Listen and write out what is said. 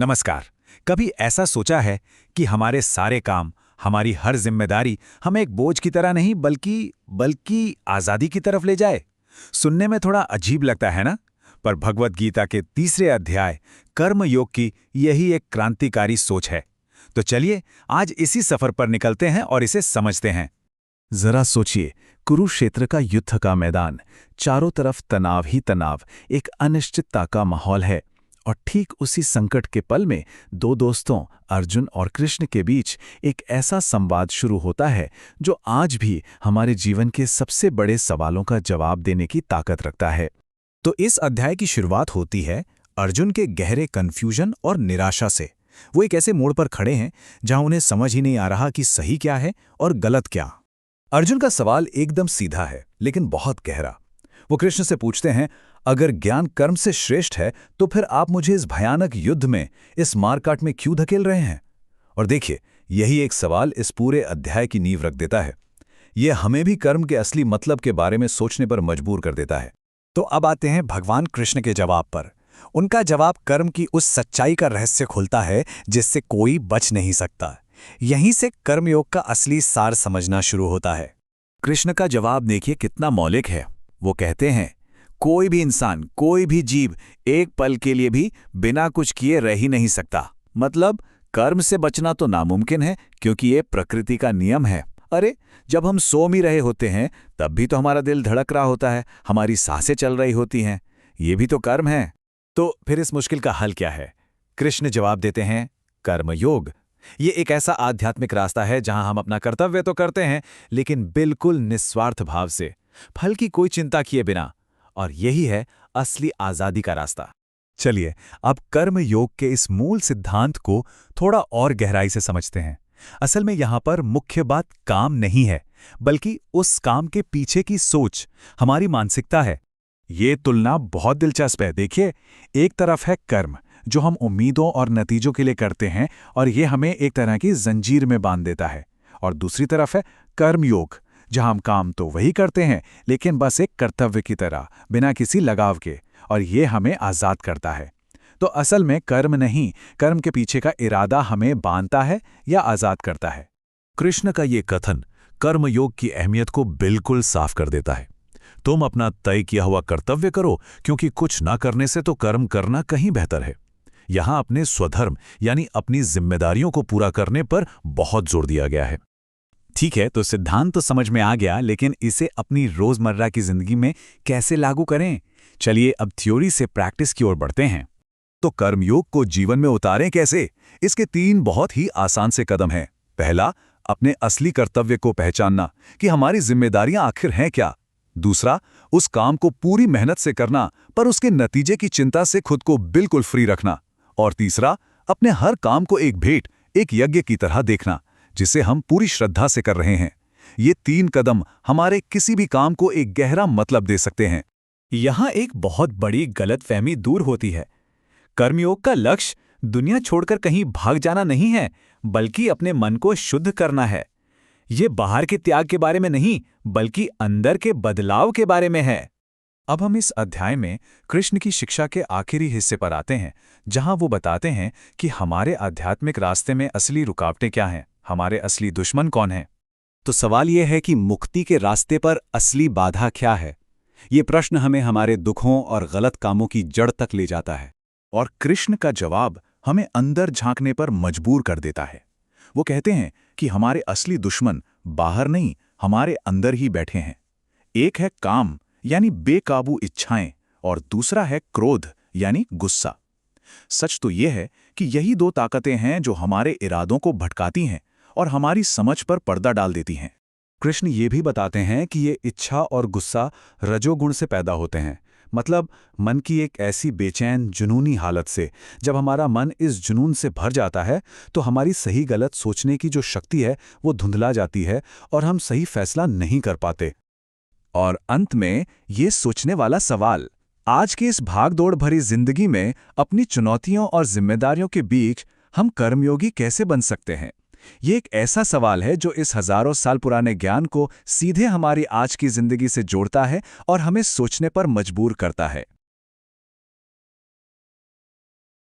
नमस्कार। कभी ऐसा सोचा है कि हमारे सारे काम, हमारी हर जिम्मेदारी हमें एक बोझ की तरह नहीं बल्कि आज़ादी की तरफ ले जाए? सुनने में थोड़ा अजीब लगता है ना? पर भगवत गीता के तीसरे अध्याय कर्म योग की यही एक क्रांतिकारी सोच है। तो चलिए आज इसी सफर पर निकलते हैं और इसे समझते हैं। जरा सोचिए, कुरुक्षेत्र का युद्ध का मैदान, चारों तरफ तनाव ही तनाव, एक अनिश्चितता का माहौल है। और ठीक उसी संकट के पल में दो दोस्तों अर्जुन और कृष्ण के बीच एक ऐसा संवाद शुरू होता है जो आज भी हमारे जीवन के सबसे बड़े सवालों का जवाब देने की ताकत रखता है। तो इस अध्याय की शुरुआत होती है अर्जुन के गहरे कन्फ्यूजन और निराशा से। वो एक ऐसे मोड़ पर खड़े हैं जहां उन्हें समझ ही नहीं आ रहा कि सही क्या है और गलत क्या। अर्जुन का सवाल एकदम सीधा है लेकिन बहुत गहरा। वो कृष्ण से पूछते हैं, अगर ज्ञान कर्म से श्रेष्ठ है तो फिर आप मुझे इस भयानक युद्ध में, इस मारकाट में क्यों धकेल रहे हैं? और देखिए, यही एक सवाल इस पूरे अध्याय की नींव रख देता है। यह हमें भी कर्म के असली मतलब के बारे में सोचने पर मजबूर कर देता है। तो अब आते हैं भगवान कृष्ण के जवाब पर। उनका जवाब कर्म की उस सच्चाई का रहस्य खोलता है जिससे कोई बच नहीं सकता। यहीं से कर्मयोग का असली सार समझना शुरू होता है। कृष्ण का जवाब देखिए कितना मौलिक है। वो कहते हैं, कोई भी इंसान, कोई भी जीव एक पल के लिए भी बिना कुछ किए रह ही नहीं सकता। मतलब कर्म से बचना तो नामुमकिन है क्योंकि ये प्रकृति का नियम है। अरे, जब हम सो भी रहे होते हैं तब भी तो हमारा दिल धड़क रहा होता है, हमारी सांसें चल रही होती हैं। ये भी तो कर्म है। तो फिर इस मुश्किल का हल क्या है? कृष्ण जवाब देते हैं, कर्मयोग। ये एक ऐसा आध्यात्मिक रास्ता है जहां हम अपना कर्तव्य तो करते हैं लेकिन बिल्कुल निस्वार्थ भाव से, फल की कोई चिंता किए बिना। और यही है असली आजादी का रास्ता। चलिए अब कर्म योग के इस मूल सिद्धांत को थोड़ा और गहराई से समझते हैं। असल में यहां पर मुख्य बात काम नहीं है, बल्कि उस काम के पीछे की सोच, हमारी मानसिकता है। ये तुलना बहुत दिलचस्प है। देखिए, एक तरफ है कर्म जो हम उम्मीदों और नतीजों के लिए करते हैं और ये हमें एक तरह की जंजीर में बांध देता है। और दूसरी तरफ है कर्मयोग, जहां हम काम तो वही करते हैं लेकिन बस एक कर्तव्य की तरह, बिना किसी लगाव के, और ये हमें आज़ाद करता है। तो असल में कर्म नहीं, कर्म के पीछे का इरादा हमें बांधता है या आज़ाद करता है। कृष्ण का ये कथन कर्मयोग की अहमियत को बिल्कुल साफ कर देता है। तुम अपना तय किया हुआ कर्तव्य करो, क्योंकि कुछ ना करने से तो कर्म करना कहीं बेहतर है। यहां अपने स्वधर्म यानी अपनी जिम्मेदारियों को पूरा करने पर बहुत जोर दिया गया है। ठीक है, तो सिद्धांत तो समझ में आ गया, लेकिन इसे अपनी रोजमर्रा की जिंदगी में कैसे लागू करें? चलिए अब थ्योरी से प्रैक्टिस की ओर बढ़ते हैं। तो कर्मयोग को जीवन में उतारें कैसे? इसके 3 बहुत ही आसान से कदम हैं। पहला, अपने असली कर्तव्य को पहचानना कि हमारी जिम्मेदारियां आखिर हैं क्या। दूसरा, उस काम को पूरी मेहनत से करना पर उसके नतीजे की चिंता से खुद को बिल्कुल फ्री रखना। और तीसरा, अपने हर काम को एक भेंट, एक यज्ञ की तरह देखना जिसे हम पूरी श्रद्धा से कर रहे हैं। ये 3 कदम हमारे किसी भी काम को एक गहरा मतलब दे सकते हैं। यहां एक बहुत बड़ी गलतफहमी दूर होती है। कर्मयोग का लक्ष्य दुनिया छोड़कर कहीं भाग जाना नहीं है, बल्कि अपने मन को शुद्ध करना है। ये बाहर के त्याग के बारे में नहीं, बल्कि अंदर के बदलाव के बारे में है। अब हम इस अध्याय में कृष्ण की शिक्षा के आखिरी हिस्से पर आते हैं, जहां वो बताते हैं कि हमारे आध्यात्मिक रास्ते में असली रुकावटें क्या हैं, हमारे असली दुश्मन कौन हैं। तो सवाल यह है कि मुक्ति के रास्ते पर असली बाधा क्या है? ये प्रश्न हमें हमारे दुखों और गलत कामों की जड़ तक ले जाता है। और कृष्ण का जवाब हमें अंदर झांकने पर मजबूर कर देता है। वो कहते हैं कि हमारे असली दुश्मन बाहर नहीं, हमारे अंदर ही बैठे हैं। एक है काम यानी बेकाबू इच्छाएं, और दूसरा है क्रोध यानी गुस्सा। सच तो यह है कि यही 2 ताकतें हैं जो हमारे इरादों को भटकाती हैं और हमारी समझ पर पर्दा डाल देती हैं। कृष्ण ये भी बताते हैं कि ये इच्छा और गुस्सा रजोगुण से पैदा होते हैं। मतलब मन की एक ऐसी बेचैन जुनूनी हालत से। जब हमारा मन इस जुनून से भर जाता है तो हमारी सही गलत सोचने की जो शक्ति है वो धुंधला जाती है और हम सही फैसला नहीं कर पाते। और अंत में ये सोचने वाला सवाल, आज की इस भागदौड़ भरी जिंदगी में अपनी चुनौतियों और जिम्मेदारियों के बीच हम कर्मयोगी कैसे बन सकते हैं? ये एक ऐसा सवाल है जो इस हजारों साल पुराने ज्ञान को सीधे हमारी आज की जिंदगी से जोड़ता है और हमें सोचने पर मजबूर करता है।